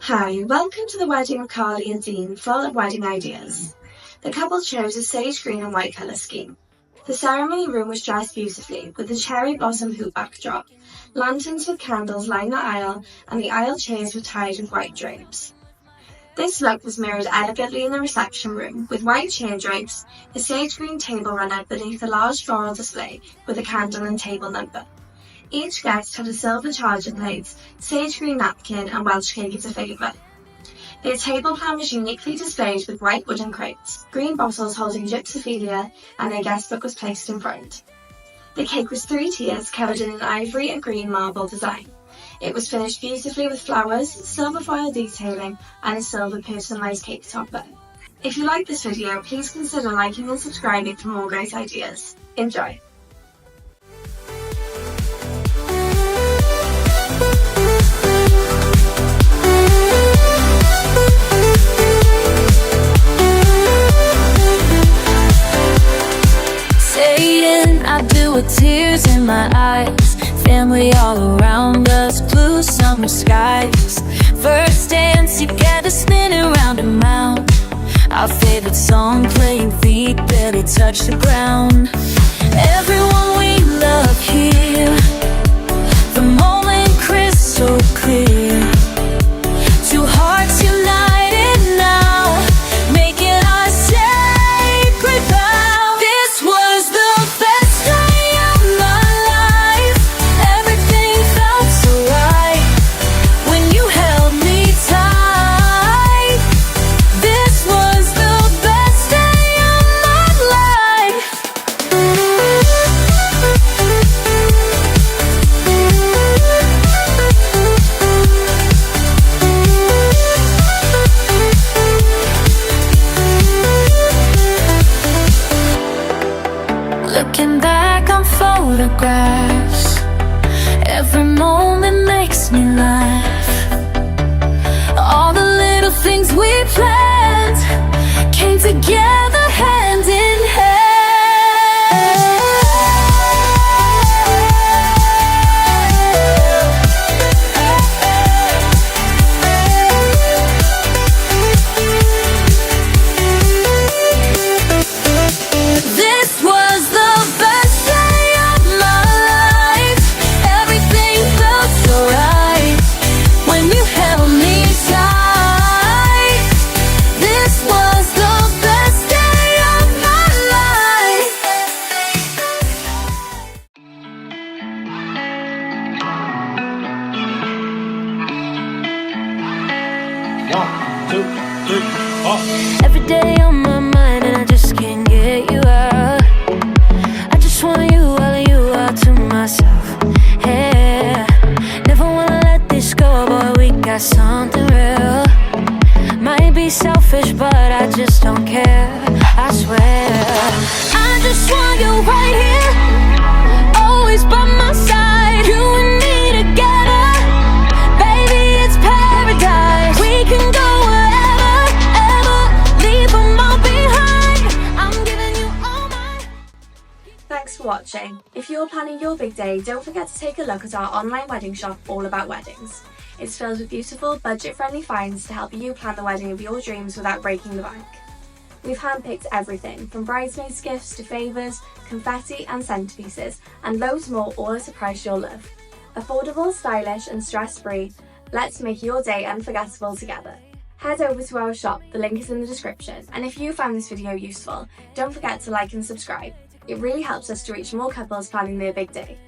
Hi, welcome to the wedding of Carlie and Dean, full of wedding ideas. The couple chose a sage green and white colour scheme. The ceremony room was dressed beautifully, with a cherry blossom hoop backdrop. Lanterns with candles lined the aisle, and the aisle chairs were tied with white drapes. This look was mirrored elegantly in the reception room, with white chair drapes, a sage green table runner beneath a large floral display with a candle and table number. Each guest had a silver charger plate, sage green napkin and Welsh cake as a favour. Their table plan was uniquely displayed with white wooden crates, green bottles holding gypsophila, and their guest book was placed in front. The cake was 3 tiers covered in an ivory and green marble design. It was finished beautifully with flowers, silver foil detailing and a silver personalised cake topper. If you like this video, please consider liking and subscribing for more great ideas. Enjoy! With tears in my eyes, family all around us, blue summer skies. First dance together, spinning round and round. Our favorite song playing, feet barely touch the ground. Everyone we love here, the moment crystal clear. Two hearts united now, making our sacred vow. This was the best day of my life. Everything felt so right when you held me tight. This was the best day of my life. Looking back on photographs, every moment makes me laugh. All the little things we planned came together hand in hand. This was the best day of my life. Everything felt so right when you held me tight. This was the best day of my life. 1, 2, 3, 4. Every day on my mind and I just can't get you out. I just want you, all of you, all to myself. Yeah, never wanna let this go, boy, we got something real. Might be selfish, but I just don't care, I swear. I just want you right here, always by my side. You and me together, baby, it's paradise. We can go wherever, ever, leave them all behind. I'm giving you all my... Thanks for watching. If you're planning your big day, don't forget to take a look at our online wedding shop all about weddings. It's filled with beautiful, budget-friendly finds to help you plan the wedding of your dreams without breaking the bank. We've handpicked everything from bridesmaids' gifts to favours, confetti and centerpieces, and loads more, all at a price you'll love. Affordable, stylish and stress-free, let's make your day unforgettable together. Head over to our shop, the link is in the description, and if you found this video useful, don't forget to like and subscribe. It really helps us to reach more couples planning their big day.